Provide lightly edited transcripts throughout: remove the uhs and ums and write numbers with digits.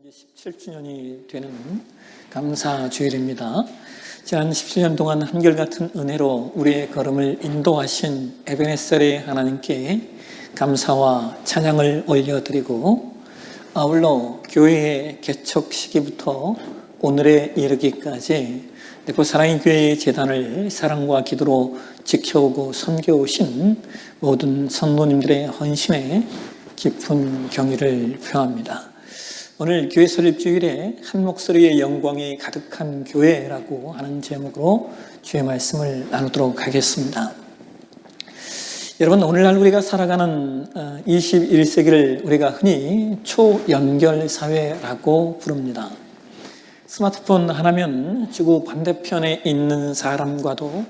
이제 17주년이 되는 감사주일입니다. 지난 17년 동안 한결같은 은혜로 우리의 걸음을 인도하신 에베네셀의 하나님께 감사와 찬양을 올려드리고, 아울러 교회의 개척 시기부터 오늘에 이르기까지 내포 사랑의 교회의 재단을 사랑과 기도로 지켜오고 섬겨오신 모든 성도님들의 헌신에 깊은 경의를 표합니다. 오늘 교회 설립주일에 한 목소리의 영광이 가득한 교회라고 하는 제목으로 주의 말씀을 나누도록 하겠습니다. 여러분, 오늘날 우리가 살아가는 21세기를 우리가 흔히 초연결 사회라고 부릅니다. 스마트폰 하나면 지구 반대편에 있는 사람과도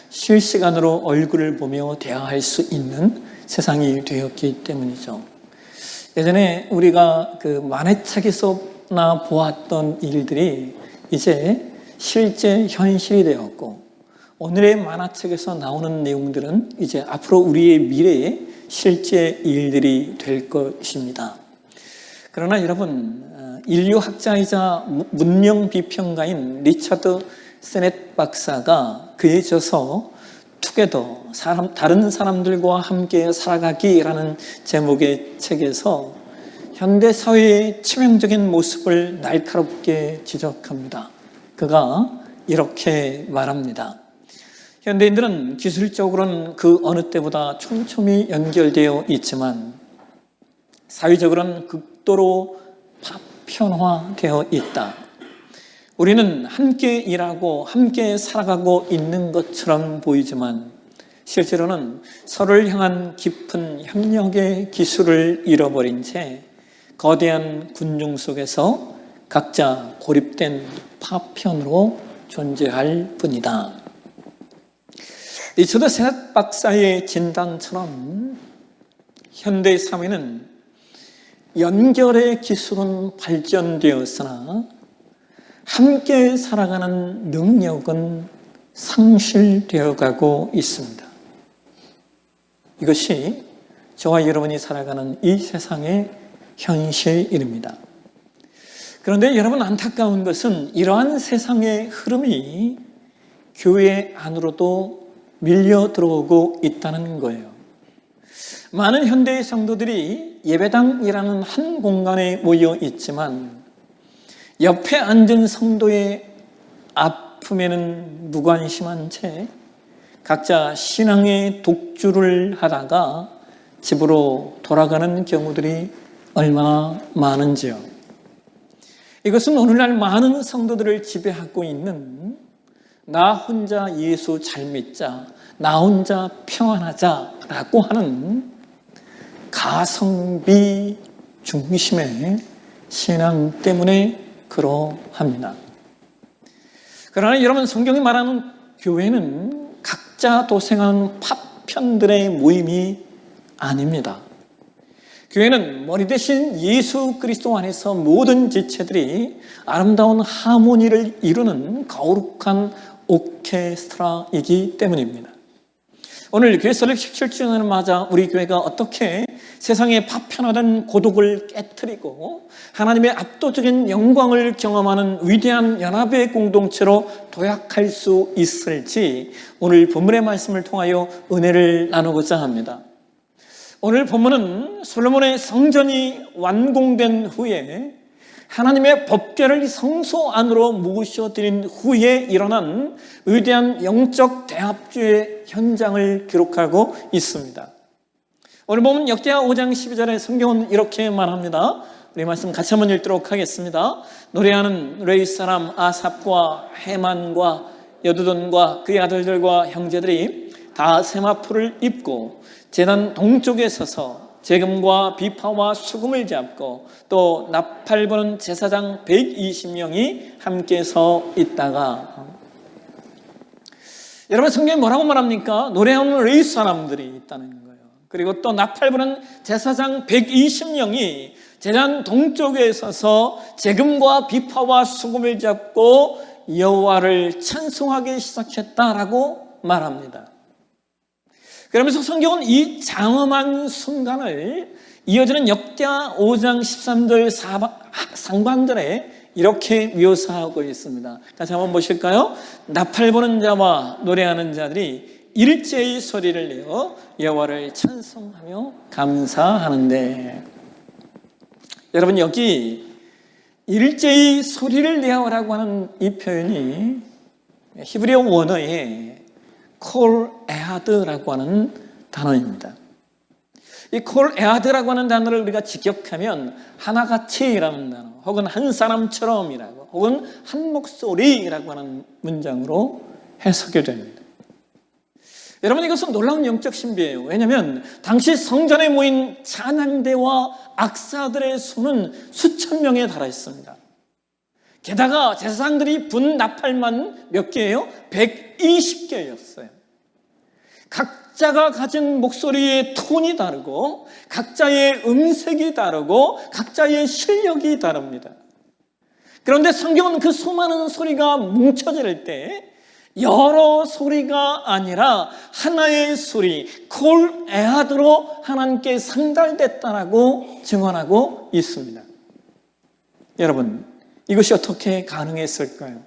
실시간으로 얼굴을 보며 대화할 수 있는 세상이 되었기 때문이죠. 예전에 우리가 만화책에서나 보았던 일들이 이제 실제 현실이 되었고, 오늘의 만화책에서 나오는 내용들은 이제 앞으로 우리의 미래의 실제 일들이 될 것입니다. 그러나 여러분, 인류학자이자 문명 비평가인 리처드 세넷 박사가 그에 져서 투게더, 다른 사람들과 함께 살아가기라는 제목의 책에서 현대사회의 치명적인 모습을 날카롭게 지적합니다. 그가 이렇게 말합니다. 현대인들은 기술적으로는 그 어느 때보다 촘촘히 연결되어 있지만 사회적으로는 극도로 파편화되어 있다. 우리는 함께 일하고 함께 살아가고 있는 것처럼 보이지만 실제로는 서로를 향한 깊은 협력의 기술을 잃어버린 채 거대한 군중 속에서 각자 고립된 파편으로 존재할 뿐이다. 리처드 세넷 박사의 진단처럼 현대 사회는 연결의 기술은 발전되었으나 함께 살아가는 능력은 상실되어 가고 있습니다. 이것이 저와 여러분이 살아가는 이 세상의 현실입니다. 그런데 여러분, 안타까운 것은 이러한 세상의 흐름이 교회 안으로도 밀려 들어오고 있다는 거예요. 많은 현대의 성도들이 예배당이라는 한 공간에 모여 있지만 옆에 앉은 성도의 아픔에는 무관심한 채 각자 신앙의 독주를 하다가 집으로 돌아가는 경우들이 얼마나 많은지요. 이것은 오늘날 많은 성도들을 지배하고 있는 나 혼자 예수 잘 믿자, 나 혼자 평안하자라고 하는 가성비 중심의 신앙 때문에 그러합니다. 그러나 여러분, 성경이 말하는 교회는 각자 도생하는 파편들의 모임이 아닙니다. 교회는 머리 대신 예수 그리스도 안에서 모든 지체들이 아름다운 하모니를 이루는 거룩한 오케스트라이기 때문입니다. 오늘 교회 설립 17주년을 맞아 우리 교회가 어떻게 세상의 파편화된 고독을 깨트리고 하나님의 압도적인 영광을 경험하는 위대한 연합의 공동체로 도약할 수 있을지 오늘 본문의 말씀을 통하여 은혜를 나누고자 합니다. 오늘 본문은 솔로몬의 성전이 완공된 후에 하나님의 법궤를 성소 안으로 모셔드린 후에 일어난 위대한 영적 대합주의 현장을 기록하고 있습니다. 오늘 보면 역대하 5장 12절에 성경은 이렇게 말합니다. 우리 말씀 같이 한번 읽도록 하겠습니다. 노래하는 레위 사람 아삽과 헤만과 여두돈과 그의 아들들과 형제들이 다 세마포를 입고 제단 동쪽에 서서 재금과 비파와 수금을 잡고 또 나팔 부는 제사장 120명이 함께 서 있다가, 여러분, 성경이 뭐라고 말합니까? 노래하는 레위 사람들이 있다는 거예요. 그리고 또 나팔 부는 제사장 120명이 제단 동쪽에 서서 재금과 비파와 수금을 잡고 여호와를 찬송하기 시작했다라고 말합니다. 그러면서 성경은 이 장엄한 순간을 이어지는 역대하 5장 13절 상반절에 이렇게 묘사하고 있습니다. 다시 한번 보실까요? 나팔 부는 자와 노래하는 자들이 일제히 소리를 내어 여호와를 찬송하며 감사하는데, 여러분 여기 일제히 소리를 내어라고 하는 이 표현이 히브리어 원어에 콜 에하드라고 하는 단어입니다. 이 콜 에하드라고 하는 단어를 우리가 직역하면 하나같이라는 단어, 혹은 한 사람처럼이라고, 혹은 한 목소리라고 하는 문장으로 해석이 됩니다. 여러분, 이것은 놀라운 영적 신비예요. 왜냐하면 당시 성전에 모인 찬양대와 악사들의 수는 수천 명에 달했습니다. 게다가 제사장들이 분 나팔만 몇 개예요? 120개였어요. 각자가 가진 목소리의 톤이 다르고, 각자의 음색이 다르고, 각자의 실력이 다릅니다. 그런데 성경은 그 수많은 소리가 뭉쳐질 때 여러 소리가 아니라 하나의 소리, 콜 에하드로 하나님께 상달됐다라고 증언하고 있습니다. 여러분, 이것이 어떻게 가능했을까요?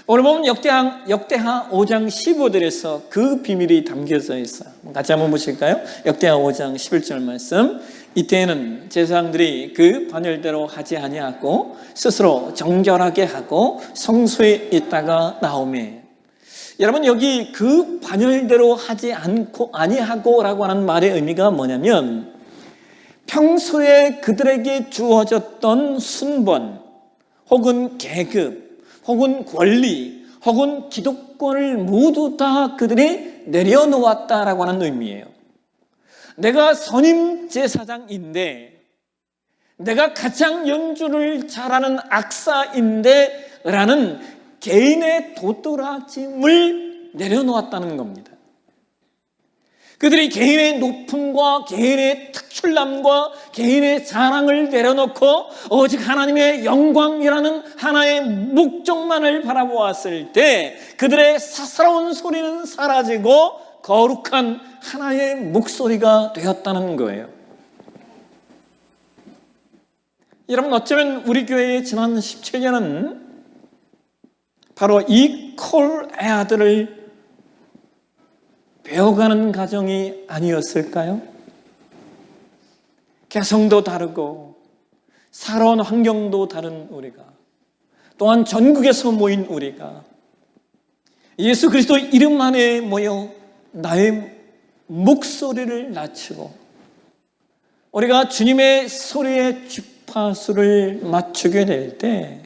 오늘 보면 역대하 5장 15절에서 그 비밀이 담겨져 있어요. 같이 한번 보실까요? 역대하 5장 11절 말씀. 이때에는 제사장들이 그 반열대로 하지 아니하고 스스로 정결하게 하고 성소에 있다가 나오매. 여러분, 여기 그 반열대로 하지 않고 아니하고라고 하는 말의 의미가 뭐냐면, 평소에 그들에게 주어졌던 순번 혹은 계급 혹은 권리 혹은 기득권을 모두 다 그들이 내려놓았다라고 하는 의미예요. 내가 선임 제사장인데, 내가 가장 연주를 잘하는 악사인데 라는 개인의 도드라짐을 내려놓았다는 겁니다. 그들이 개인의 높음과 개인의 특출남과 개인의 자랑을 내려놓고 오직 하나님의 영광이라는 하나의 목적만을 바라보았을 때 그들의 사사로운 소리는 사라지고 거룩한 하나의 목소리가 되었다는 거예요. 여러분, 어쩌면 우리 교회의 지난 17년은 바로 이 콜 에하드를 배워가는 과정이 아니었을까요? 개성도 다르고 살아온 환경도 다른 우리가, 또한 전국에서 모인 우리가 예수 그리스도 이름 안에 모여 나의 목소리를 낮추고 우리가 주님의 소리에 주파수를 맞추게 될 때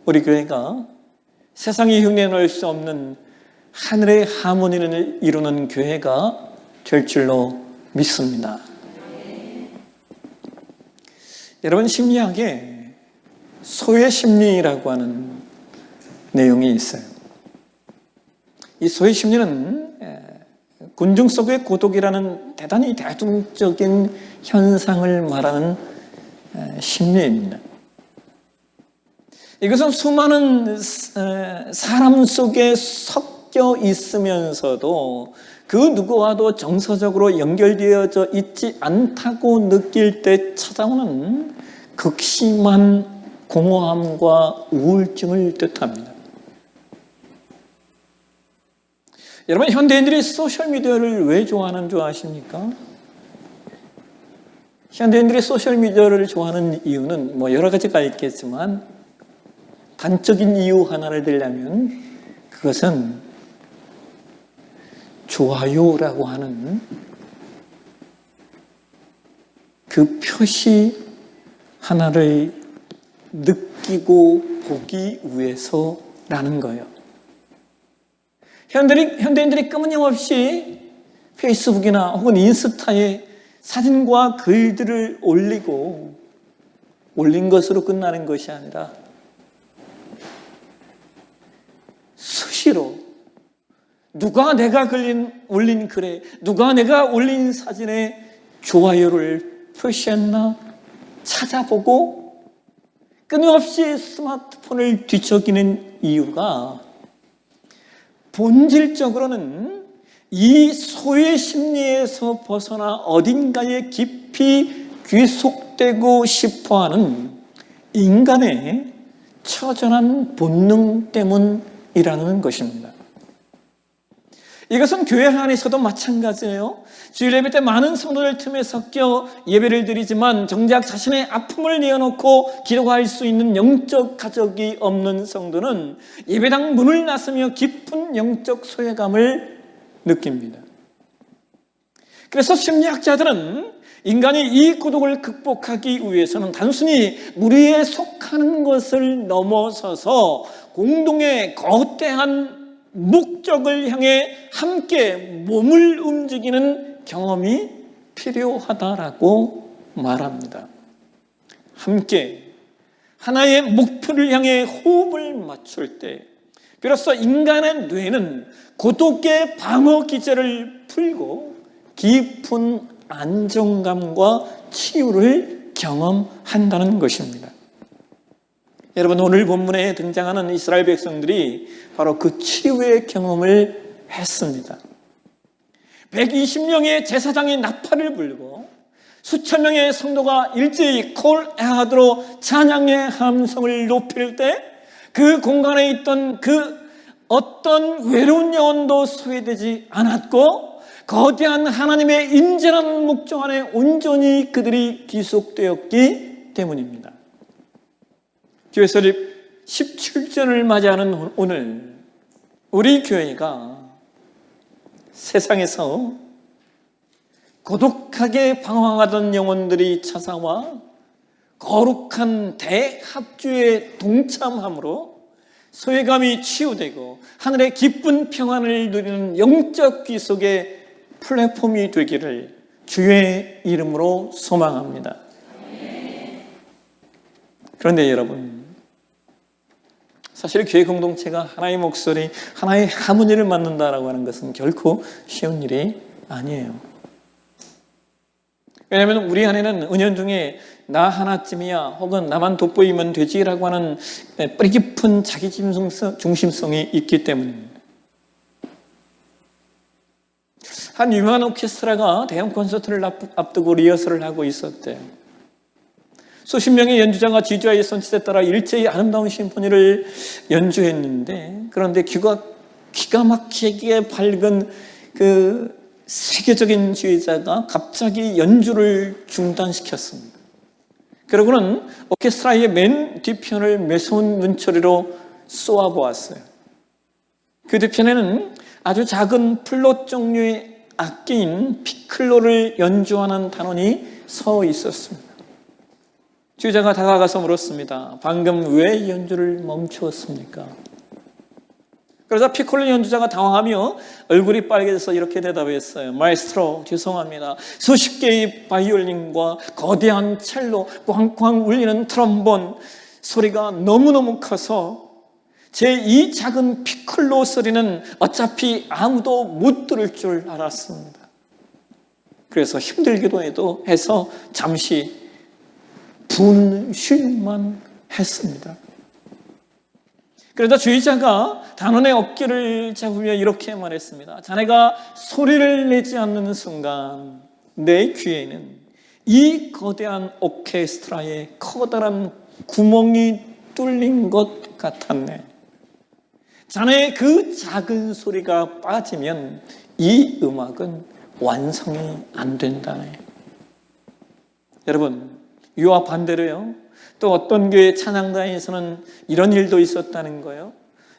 우리 교회가 세상이 흉내낼 수 없는 하늘의 하모니를 이루는 교회가 될 줄로 믿습니다. 여러분, 심리학에 소외 심리라고 하는 내용이 있어요. 이 소외 심리는 군중 속의 고독이라는 대단히 대중적인 현상을 말하는 심리입니다. 이것은 수많은 사람 속에 섞여 있으면서도 그 누구와도 정서적으로 연결되어져 있지 않다고 느낄 때 찾아오는 극심한 공허함과 우울증을 뜻합니다. 여러분, 현대인들이 소셜미디어를 왜 좋아하는 줄 아십니까? 현대인들이 소셜미디어를 좋아하는 이유는 여러 가지가 있겠지만 단적인 이유 하나를 들려면 그것은 좋아요라고 하는 그 표시 하나를 느끼고 보기 위해서라는 거예요. 현대인들이 끊임없이 페이스북이나 혹은 인스타에 사진과 글들을 올린 것으로 끝나는 것이 아니라 수시로 누가 내가 올린 글에, 누가 내가 올린 사진에 좋아요를 표시했나 찾아보고 끊임없이 스마트폰을 뒤척이는 이유가 본질적으로는 이 소외 심리에서 벗어나 어딘가에 깊이 귀속되고 싶어하는 인간의 처절한 본능 때문이라는 것입니다. 이것은 교회 안에서도 마찬가지예요. 주일 예배 때 많은 성도들 틈에 섞여 예배를 드리지만 정작 자신의 아픔을 내어놓고 기도할 수 있는 영적 가족이 없는 성도는 예배당 문을 나서며 깊은 영적 소외감을 느낍니다. 그래서 심리학자들은 인간이 이 고독을 극복하기 위해서는 단순히 무리에 속하는 것을 넘어서서 공동의 거대한 목적을 향해 함께 몸을 움직이는 경험이 필요하다라고 말합니다. 함께 하나의 목표를 향해 호흡을 맞출 때 비로소 인간의 뇌는 고독의 방어 기제를 풀고 깊은 안정감과 치유를 경험한다는 것입니다. 여러분, 오늘 본문에 등장하는 이스라엘 백성들이 바로 그 치유의 경험을 했습니다. 120명의 제사장이 나팔을 불고 수천 명의 성도가 일제히 콜 에하드로 찬양의 함성을 높일 때 그 공간에 있던 그 어떤 외로운 영혼도 소외되지 않았고 거대한 하나님의 인재라는 목적 안에 온전히 그들이 귀속되었기 때문입니다. 교회 설립 17주년을 맞이하는 오늘 우리 교회가 세상에서 고독하게 방황하던 영혼들이 찾아와 거룩한 대합주에 동참함으로 소외감이 치유되고 하늘의 기쁜 평안을 누리는 영적 귀속의 플랫폼이 되기를 주의 이름으로 소망합니다. 그런데 여러분, 사실 교회 공동체가 하나의 목소리, 하나의 하모니를 만든다라고 하는 것은 결코 쉬운 일이 아니에요. 왜냐하면 우리 안에는 은연중에 나 하나쯤이야 혹은 나만 돋보이면 되지라고 하는 뿌리 깊은 자기 중심성이 있기 때문입니다. 한 유명한 오케스트라가 대형 콘서트를 앞두고 리허설을 하고 있었대요. 수십 명의 연주자가 지휘자의 손짓에 따라 일제히 아름다운 심포니를 연주했는데, 그런데 기가 막히게 밝은 그 세계적인 지휘자가 갑자기 연주를 중단시켰습니다. 그러고는 오케스트라의 맨 뒤편을 매서운 눈초리로 쏘아보았어요. 그 뒤편에는 아주 작은 플룻 종류의 악기인 피클로를 연주하는 단원이 서 있었습니다. 지휘자가 다가가서 물었습니다. 방금 왜 연주를 멈추었습니까? 그러자 피콜로 연주자가 당황하며 얼굴이 빨개져서 이렇게 대답했어요. 마에스트로, 죄송합니다. 수십 개의 바이올린과 거대한 첼로, 꽝꽝 울리는 트럼본 소리가 너무너무 커서 제 이 작은 피콜로 소리는 어차피 아무도 못 들을 줄 알았습니다. 그래서 힘들기도 해서 잠시 분쉴만 했습니다. 그러자 주의자가 단원의 어깨를 잡으며 이렇게 말했습니다. 자네가 소리를 내지 않는 순간 내 귀에는 이 거대한 오케스트라의 커다란 구멍이 뚫린 것 같았네. 자네의 그 작은 소리가 빠지면 이 음악은 완성이 안 된다네. 여러분, 이와 반대로요, 또 어떤 교회 찬양단에서는 이런 일도 있었다는 거예요.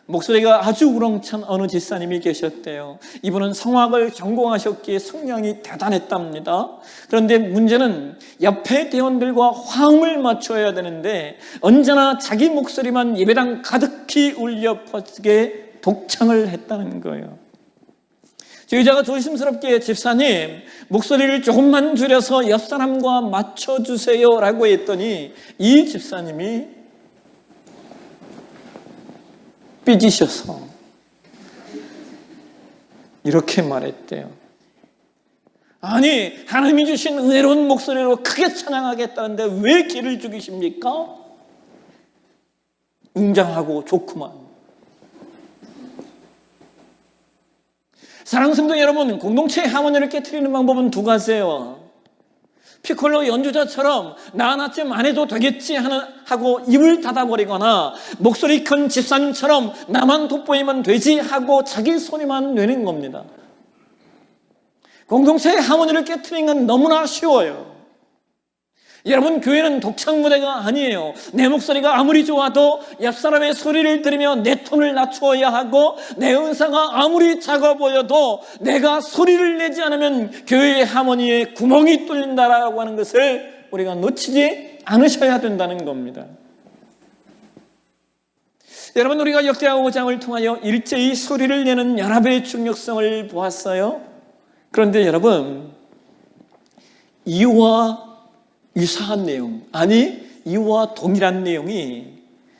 목소리가 아주 우렁찬 어느 집사님이 계셨대요. 이분은 성악을 전공하셨기에 성량이 대단했답니다. 그런데 문제는 옆에 대원들과 화음을 맞춰야 되는데 언제나 자기 목소리만 예배당 가득히 울려 퍼지게 독창을 했다는 거예요. 지휘자가 조심스럽게 집사님, 목소리를 조금만 줄여서 옆 사람과 맞춰주세요 라고 했더니 이 집사님이 삐지셔서 이렇게 말했대요. 아니, 하나님이 주신 은혜로운 목소리로 크게 찬양하겠다는데 왜 기를 죽이십니까? 웅장하고 좋구만. 사랑하는 성도 여러분, 공동체의 하모니를 깨트리는 방법은 두 가지예요. 피콜로 연주자처럼 나 하나쯤 안 해도 되겠지 하고 입을 닫아버리거나, 목소리 큰 집사님처럼 나만 돋보이면 되지 하고 자기 소리만 내는 겁니다. 공동체의 하모니를 깨트리는 건 너무나 쉬워요. 여러분, 교회는 독창 무대가 아니에요. 내 목소리가 아무리 좋아도 옆 사람의 소리를 들으며 내 톤을 낮추어야 하고, 내 음사가 아무리 작아 보여도 내가 소리를 내지 않으면 교회의 하모니에 구멍이 뚫린다라고 하는 것을 우리가 놓치지 않으셔야 된다는 겁니다. 여러분, 우리가 역대하 5장을 통하여 일제히 소리를 내는 연합의 중요성을 보았어요. 그런데 여러분, 이와 유사한 내용, 아니 이와 동일한 내용이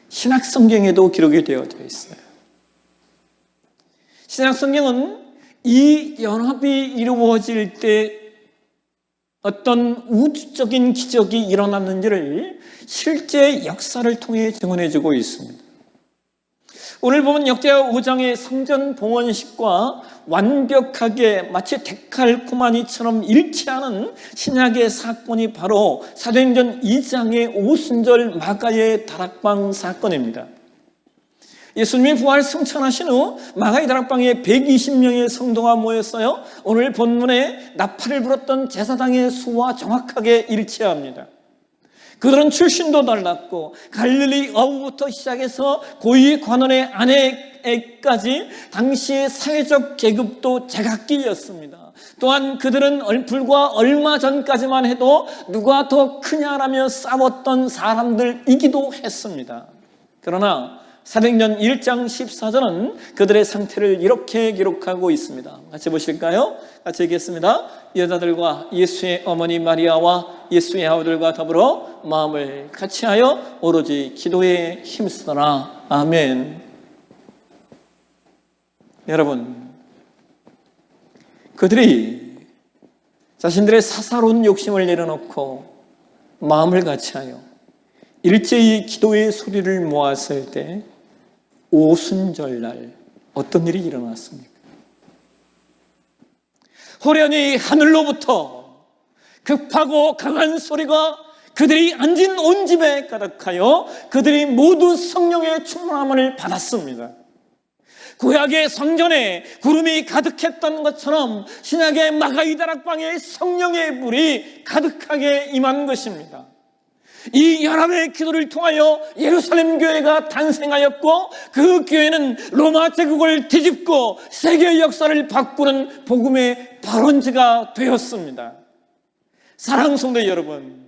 신약 성경에도 기록이 되어져 있어요. 신약 성경은 이 연합이 이루어질 때 어떤 우주적인 기적이 일어났는지를 실제 역사를 통해 증언해주고 있습니다. 오늘 보면 역대하 5장의 성전 봉헌식과 완벽하게 마치 데칼코마니처럼 일치하는 신약의 사건이 바로 사도행전 2장의 오순절 마가의 다락방 사건입니다. 예수님이 부활 승천하신 후 마가의 다락방에 120명의 성도가 모였어요. 오늘 본문에 나팔을 불었던 제사장의 수와 정확하게 일치합니다. 그들은 출신도 달랐고 갈릴리 어부부터 시작해서 고위 관원의 아내까지 당시의 사회적 계급도 제각기였습니다. 또한 그들은 불과 얼마 전까지만 해도 누가 더 크냐라며 싸웠던 사람들이기도 했습니다. 그러나 사도행전 1장 14절은 그들의 상태를 이렇게 기록하고 있습니다. 같이 보실까요? 같이 읽겠습니다. 여자들과 예수의 어머니 마리아와 예수의 아우들과 더불어 마음을 같이하여 오로지 기도에 힘쓰더라. 아멘. 여러분, 그들이 자신들의 사사로운 욕심을 내려놓고 마음을 같이하여 일제히 기도의 소리를 모았을 때 오순절날 어떤 일이 일어났습니까? 호련히 하늘로부터 급하고 강한 소리가 그들이 앉은 온 집에 가득하여 그들이 모두 성령의 충만함을 받았습니다. 구약의 성전에 구름이 가득했던 것처럼 신약의 마가의 다락방에 성령의 불이 가득하게 임한 것입니다. 이 연합의 기도를 통하여 예루살렘 교회가 탄생하였고, 그 교회는 로마 제국을 뒤집고 세계 역사를 바꾸는 복음의 발원지가 되었습니다. 사랑하는 성도 여러분,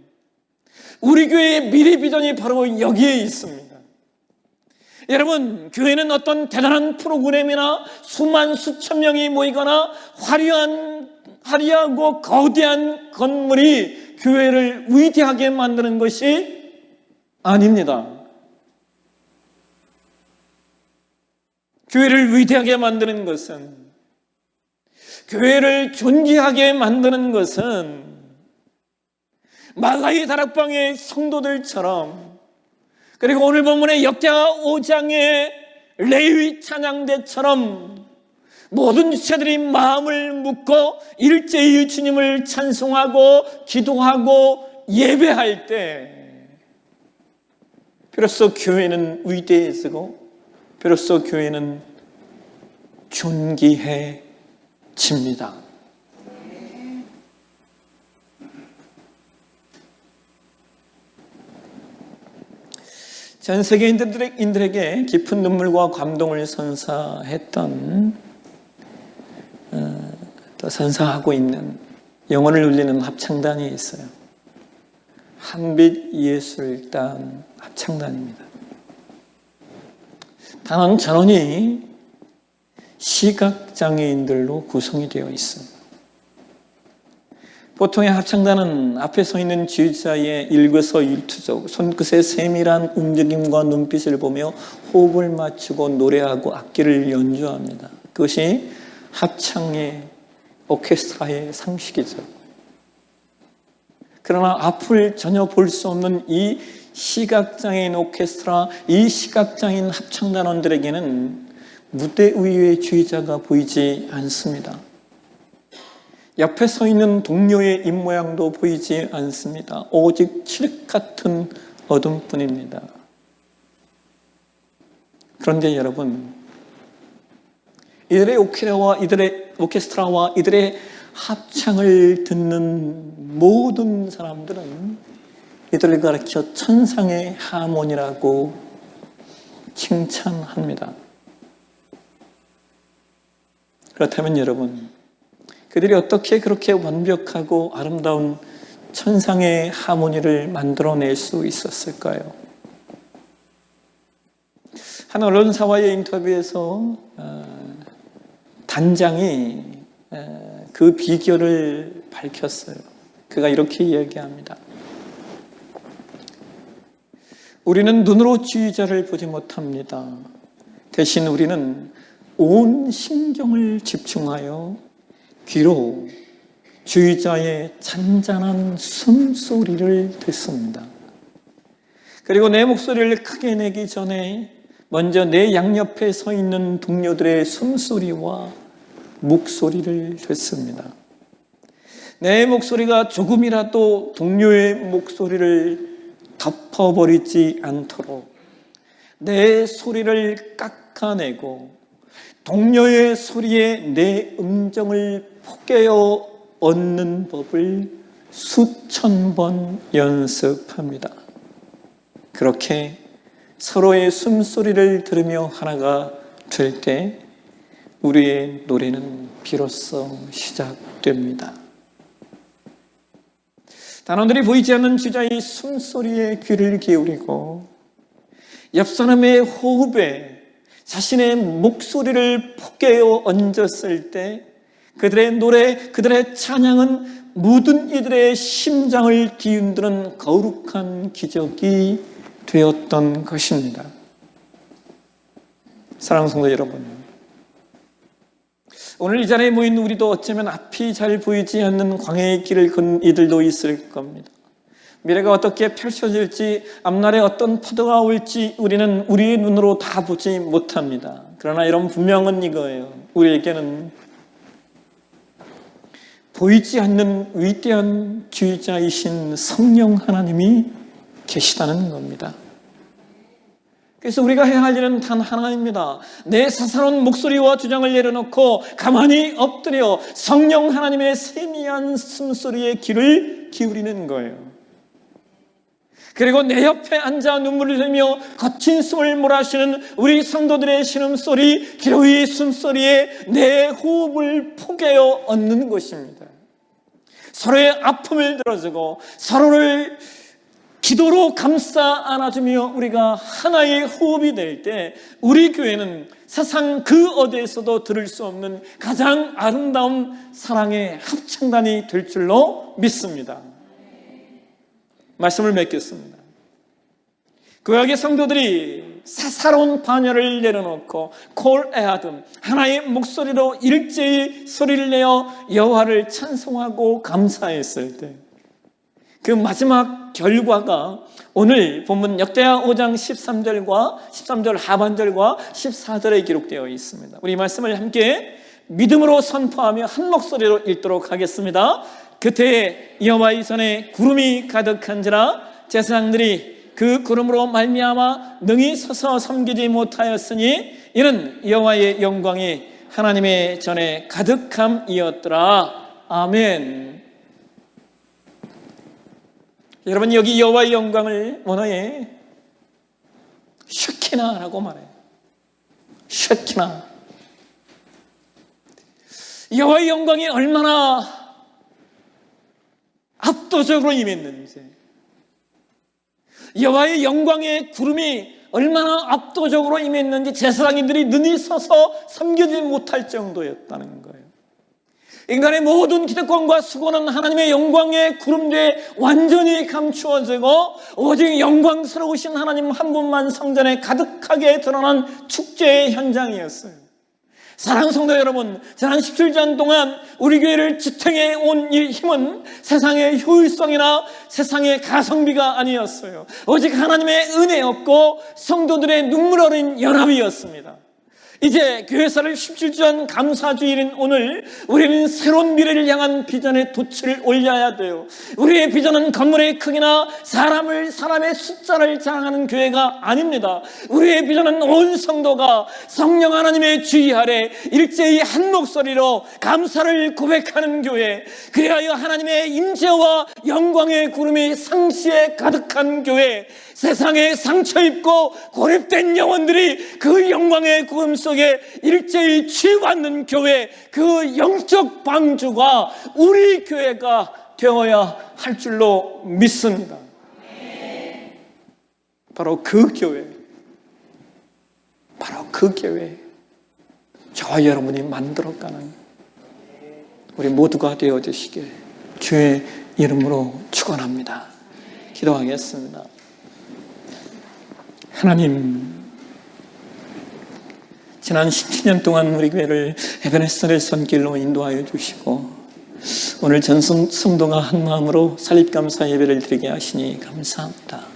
우리 교회의 미래 비전이 바로 여기에 있습니다. 여러분, 교회는 어떤 대단한 프로그램이나 수천 명이 모이거나 화려하고 거대한 건물이 교회를 위대하게 만드는 것이 아닙니다. 교회를 위대하게 만드는 것은, 교회를 존귀하게 만드는 것은 마가의 다락방의 성도들처럼, 그리고 오늘 본문의 역대하 5장의 레위 찬양대처럼 모든 지체들이 마음을 묶고 일제히 주님을 찬송하고 기도하고 예배할 때 비로소 교회는 위대해지고 비로소 교회는 존귀해집니다. 전 세계인들에게 깊은 눈물과 감동을 선사했던, 또 선사하고 있는, 영혼을 울리는 합창단이 있어요. 한빛예술단 합창단입니다. 단원 전원이 시각장애인들로 구성이 되어 있습니다. 보통의 합창단은 앞에 서 있는 지휘자의 일거서일투족, 손끝의 세밀한 움직임과 눈빛을 보며 호흡을 맞추고 노래하고 악기를 연주합니다. 그것이 합창의 오케스트라의 상식이죠. 그러나 앞을 전혀 볼 수 없는 이 시각장애인 오케스트라, 이 시각장애인 합창단원들에게는 무대 위의 주의자가 보이지 않습니다. 옆에 서 있는 동료의 입모양도 보이지 않습니다. 오직 칠흑 같은 어둠뿐입니다. 그런데 여러분, 이들의 오케스트라와 이들의 합창을 듣는 모든 사람들은 이들을 가리켜 천상의 하모니라고 칭찬합니다. 그렇다면 여러분, 그들이 어떻게 그렇게 완벽하고 아름다운 천상의 하모니를 만들어낼 수 있었을까요? 한 언론사와의 인터뷰에서 단장이 그 비결을 밝혔어요. 그가 이렇게 이야기합니다. 우리는 눈으로 주의자를 보지 못합니다. 대신 우리는 온 신경을 집중하여 귀로 주의자의 잔잔한 숨소리를 듣습니다. 그리고 내 목소리를 크게 내기 전에 먼저 내 양옆에 서 있는 동료들의 숨소리와 목소리를 듣습니다. 내 목소리가 조금이라도 동료의 목소리를 덮어버리지 않도록 내 소리를 깎아내고 동료의 소리에 내 음정을 포개어 얻는 법을 수천 번 연습합니다. 그렇게 서로의 숨소리를 들으며 하나가 될 때 우리의 노래는 비로소 시작됩니다. 단원들이 보이지 않는 주자의 숨소리에 귀를 기울이고 옆 사람의 호흡에 자신의 목소리를 포개어 얹었을 때 그들의 노래, 그들의 찬양은 모든 이들의 심장을 뒤흔드는 거룩한 기적이 되었던 것입니다. 사랑하는 성도 여러분, 오늘 이 자리에 모인 우리도 어쩌면 앞이 잘 보이지 않는 광야의 길을 걷는 이들도 있을 겁니다. 미래가 어떻게 펼쳐질지, 앞날에 어떤 파도가 올지 우리는 우리의 눈으로 다 보지 못합니다. 그러나 여러분, 분명한 이거예요. 우리에게는 보이지 않는 위대한 주의자이신 성령 하나님이 계시다는 겁니다. 그래서 우리가 해야 할 일은 단 하나입니다. 내 사사로운 목소리와 주장을 내려놓고 가만히 엎드려 성령 하나님의 세미한 숨소리에 귀를 기울이는 거예요. 그리고 내 옆에 앉아 눈물을 흘리며 거친 숨을 몰아쉬는 우리 성도들의 신음소리, 기도의 숨소리에 내 호흡을 포개어 얻는 것입니다. 서로의 아픔을 들어주고 서로를 기도로 감싸 안아주며 우리가 하나의 호흡이 될 때 우리 교회는 세상 그 어디에서도 들을 수 없는 가장 아름다운 사랑의 합창단이 될 줄로 믿습니다. 말씀을 맺겠습니다. 구약의 성도들이 사사로운 반열을 내려놓고 콜에하든 하나의 목소리로 일제히 소리를 내어 여호와를 찬송하고 감사했을 때 그 마지막 결과가 오늘 본문 역대하 5장 13절 하반절과 14절에 기록되어 있습니다. 우리 말씀을 함께 믿음으로 선포하며 한 목소리로 읽도록 하겠습니다. 그때에 여호와의 손에 구름이 가득한지라 제사장들이 그 구름으로 말미암아 능히 서서 섬기지 못하였으니 이는 여호와의 영광이 하나님의 전에 가득함이었더라. 아멘. 여러분, 여기 여호와의 영광을 원어에 쉐키나라고 말해요. 쉐키나. 여호와의 영광이 얼마나 압도적으로 임했는지, 여호와의 영광의 구름이 얼마나 압도적으로 임했는지 제사장님들이 능히 서서 섬기지 못할 정도였다는 거예요. 인간의 모든 기득권과 수고는 하나님의 영광의 구름 뒤에 완전히 감추어지고 오직 영광스러우신 하나님 한 분만 성전에 가득하게 드러난 축제의 현장이었어요. 사랑하는 성도 여러분, 지난 17년 동안 우리 교회를 지탱해 온 이 힘은 세상의 효율성이나 세상의 가성비가 아니었어요. 오직 하나님의 은혜였고 성도들의 눈물 어린 연합이었습니다. 이제 교회설립 17주년 감사주일인 오늘 우리는 새로운 미래를 향한 비전의 돛을 올려야 돼요. 우리의 비전은 건물의 크기나 사람의 숫자를 자랑하는 교회가 아닙니다. 우리의 비전은 온 성도가 성령 하나님의 주의 아래 일제히 한 목소리로 감사를 고백하는 교회, 그리하여 하나님의 임재와 영광의 구름이 상시에 가득한 교회, 세상에 상처 입고 고립된 영혼들이 그 영광의 구름 속에 일제히 치유받는 교회, 그 영적 방주가 우리 교회가 되어야 할 줄로 믿습니다. 바로 그 교회, 저와 여러분이 만들어가는 우리 모두가 되어주시길 주의 이름으로 축원합니다. 기도하겠습니다. 하나님, 지난 17년 동안 우리 교회를 에베네스터의 손길로 인도하여 주시고 오늘 전 성도가 한 마음으로 살립감사 예배를 드리게 하시니 감사합니다.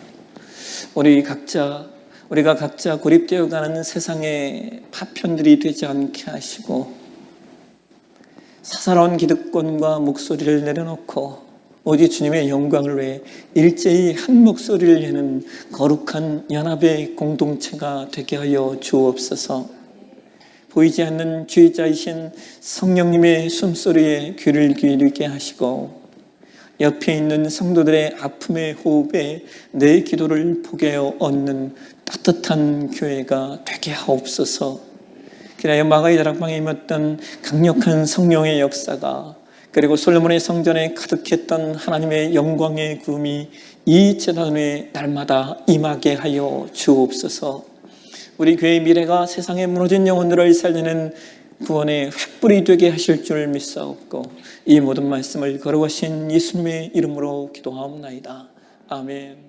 우리가 각자 고립되어가는 세상의 파편들이 되지 않게 하시고 사사로운 기득권과 목소리를 내려놓고 오직 주님의 영광을 위해 일제히 한 목소리를 내는 거룩한 연합의 공동체가 되게 하여 주옵소서. 보이지 않는 주의자이신 성령님의 숨소리에 귀를 기울이게 하시고 옆에 있는 성도들의 아픔의 호흡에 내 기도를 포개 얻는 따뜻한 교회가 되게 하옵소서. 그리하여 마가의 다락방에 임했던 강력한 성령의 역사가, 그리고 솔로몬의 성전에 가득했던 하나님의 영광의 구름이 이 제단 위에 날마다 임하게 하여 주옵소서. 우리 교회의 미래가 세상에 무너진 영혼들을 살리는 구원의 횃불이 되게 하실 줄 믿사옵고 이 모든 말씀을 걸어가신 예수님의 이름으로 기도하옵나이다. 아멘.